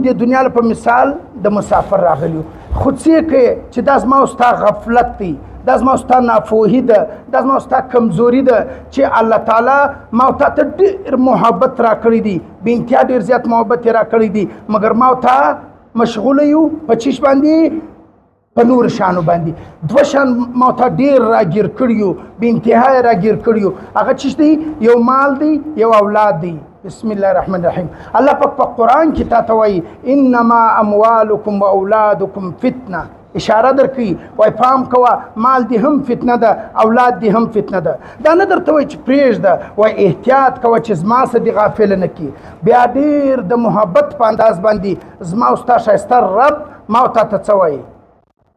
د دنیا په مثال د مسافر راغلی خو څه کوي چې دا زما او ستا غفلت دی، دا زما او ستا ناپوهي ده، دا زما او ستا کمزوري ده چې الله تعالی ما او تا ته ډېر محبت راکړی دی، بې انتها ډېر زیات محبت یې راکړی دی، مګر ما او تا مشغوله یو په چیش باندې په نور شانو باندې دوه شان ما ته ډېر راګیر کړي یو، بې انتها یې راګیر کړي یو. هغه چیش دی؟ یو مال دی، یو اولاد دی. بسم الله الرحمن الرحیم. الله پاک په قرآن کې تا ته وایي انما اموالکم و اولادکم فتنه، اشاره درکوي وایي پام کوه مال دی هم فتنه ده، اولاد دی هم فتنه ده. دا نه درته وایي چې پرېږده، وایي احتیاط کوه چې زما څه دې غافله نه کړي. بیا ډېر د محبت په انداز باندې زما او ستا ښایسته رب ما او تا ته څه وایي؟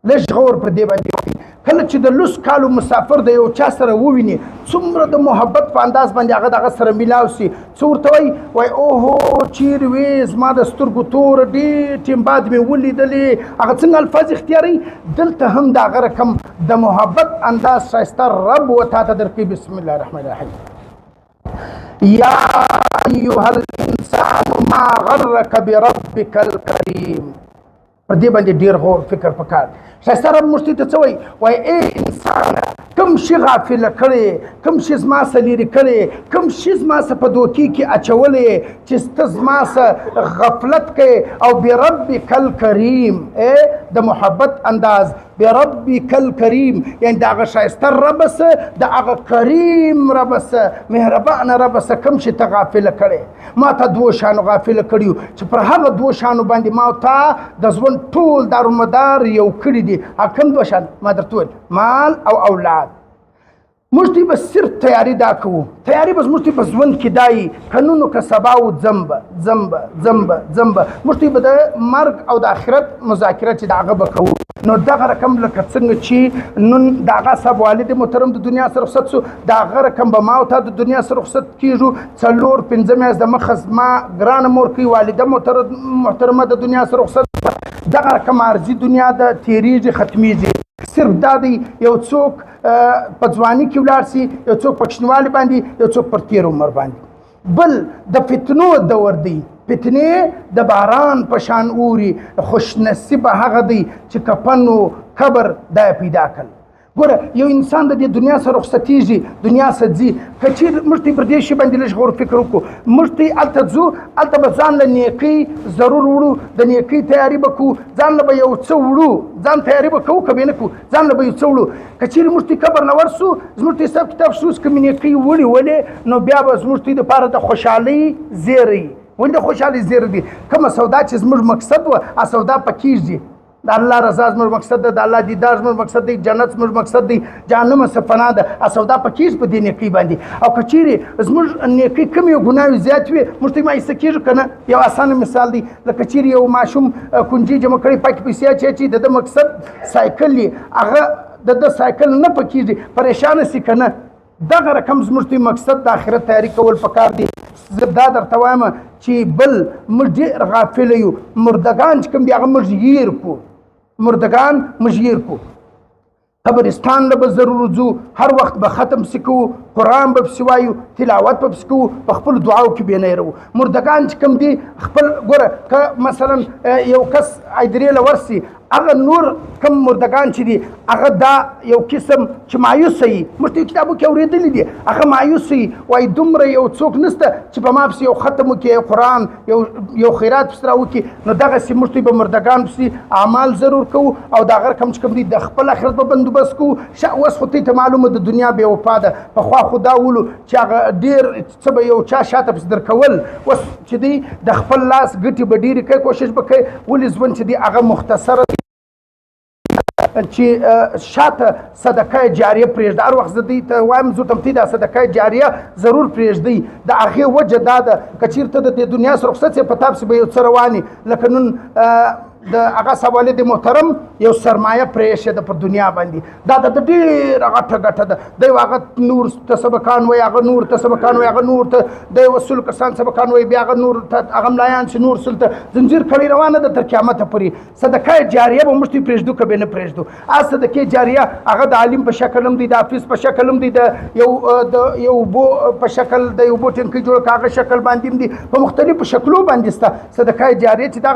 لږ غور پر دې باندې وکړي. کله چې د لس کالو مسافر د یو چا سره وویني څومره د محبت په انداز باندې هغه دغه سره میلاو سي، څه ورته وایي؟ وایي اوهو چیرې وې زما د سترګو توره ډېر ټیم بعد مې ولیدلې، هغه څنګه الفاظ اختیاروي. دلته هم د هغه رقم د محبت انداز ښایسته رب و تا ته درکوي. بسم الله الرحمن الرحیم. یا ایها الانسان ما غرک بربک الکریم. پر دې باندې ډېر غور فکر پکار. ښایسته رب موږ ته څه وایي؟ وایي ای انسانه کوم شي غافله کړی، کوم شي زما څه لرې کړی، کوم شي زما څه په دوکې کې اچولی چې ته زما څه غفلت کوې. او بربک الکریم د محبت انداز، بربک الکریم یعنې د هغه ښایسته رب څه، د هغه کریم رب څه، مهربانه رب څه کوم شي ته غافله کړی. ما ته دوه شانو غافله کړي یو چې پر هغه دوه شانو باندې ما ته د ژوند ټول دارومدار یو کړي دي. هغه کوم دوه شان؟ ما درته وویل مال او اولاد. موږ ته به صرف تیاري دا کوو، تیاري به زموږ ته په ژوند کې دا وي که نن و که سبا و ځم به موږ ته به د مرګ او د آخرت مذاکره چې د هغه به کوو. نو دغه رقم لکه څنګه چې نن د هغه صاحب والد محترم د دنیا سره رخصت شو، د هغه رقم به ما او تا د دنیا سره رخصت کېږو. 4-5 میاشتې د مخه زما ګرانه مور کوي والده محترمه د دنیا سره رخصت، دغه رقم عارضي دنیا د تېرېږي ختمیږي. صرف دا دی یو څوک په ځواني کې ولاړ سي، یو څوک په کوچنیوالي باندې، یو څوک پر تېر عمر باندې. بل د فتنو دور دی، فتنې د باران په شان اوري. خوش نصیبه هغه دی چې کفن و قبر دا یې پیدا کړل. ګوره یو انسان د دې دنیا سره رخصتېږي، دنیا څخه ځي، که چېرې موږ ته پر دې شي باندې لږ غور فکر وکړو. موږ ته هلته ځو، هلته به ځان له نیکۍ ضرور وړو، د نیکۍ تیاري به کوو، ځان له به یو څه وړو، ځان تیاري به کوو که به یې نه کوو، ځان له به یو څه وړو. که چېرې موږ ته قبر نه ورسو، زموږ ته حساب کتاب شوز که مې نیکۍ وړې ولې، نو بیا به زموږ ته دپاره د خوشحالۍ زیری، ولې د خوشحالۍ زیری دی. کومه سودا چې زموږ مقصد وه هغه سودا پکېږي. د الله رضا زموږ مقصد ده، د الله دیدار زموږ مقصد دی، جنت زموږ مقصد دی، جهنم څه پناه ده. هغه سودا پکېږي په دې نیکۍ باندې. او که چېرې زموږ نیکۍ کمې او ګناوې زیات وي، موږ ته مایوسه کېږو که نه. یو اسانه مثال دی، لکه چېرې یو ماشوم کونجي جمع کړی پکې پیسې اچوي، د ده مقصد سایکل وي، هغه د ده سایکل نه پکېږي، پریشانه سي که نه. دغه رقم زموږ ته مقصد د آخرت تیاري کول پکار دي. زه دا درته وایم چې بل موږ ډېر غافله یو. مردګان چې کوم دي هغه موږ هیر کړو، مردگان مجیر کو. قبرستان له به ضرور ځو، هر وخت به ختم سي کوو، قرآن به پسې وایو، تلاوت به پسې کوو، په خپلو دعاو کې بې نه هېروو. مردگان چې کوم دي خپل ګوره که مثلا یو کس ایدرې له ورسي، هغه نور کم مردگان چې دي هغه دا یو قسم چې مایوسه وي. موږ ته کتابو کې اورېدلي دي هغه مایوسه وي، وایي دومره یو څوک نشته چې په ما پسې یو ختم وکړي، قرآن یو خیرات پسې راوکړي. نو دغسې موږ ته به مردگان پسې اعمال ضرور کوو او د هغه رقم چې کوم دي د خپل آخرت به بندوبست کوو. اوس خو ته معلومه د دنیا بې وفا ده. پخوا خو دا ولو چې هغه ډېر څه به یو چا شاته پسې درکول. اوس چې دی د خپل لاس ګټې به ډېرې کوي، کوشش به کوي. ولې ژوند چې دی هغه مختصره چې شاته صدقه جاریه پرېږده. هر وخت زه دوی ته وایم زه ته دا صدقه جاریه ضرور پرېږدئ. د هغې وجه دا ده که چېرته د دې دنیا سره رخصت یې په تا پسې به یو څه رواني، لکه نن د هغه صاحب والد محترم یو سرمایه پرېښې ده پر دنیا باندې، دا د ډېره غټه ګټه ده. دی هغه نور ته سبقان وایي، هغه نور ته سبقان وایي، هغه نور ته د یو سلو کسان سبقان وایي، بیا هغه نور ته هغه ملایان چې نور سل ته زنځیر کړی روانه ده تر قیامته پورې. صدقه جاریه به موږ ته پرېږدو که به نه پرېږدو. هغه صدقې جاریه هغه د عالم په شکل هم دی، د حافظ په شکل هم دی، د یو اوبو په شکل د یو اوبو ټینکۍ جوړه که هغه شکل باندې هم دي، په مختلفو شکلو باندې شته صدقه جاریه چې دغه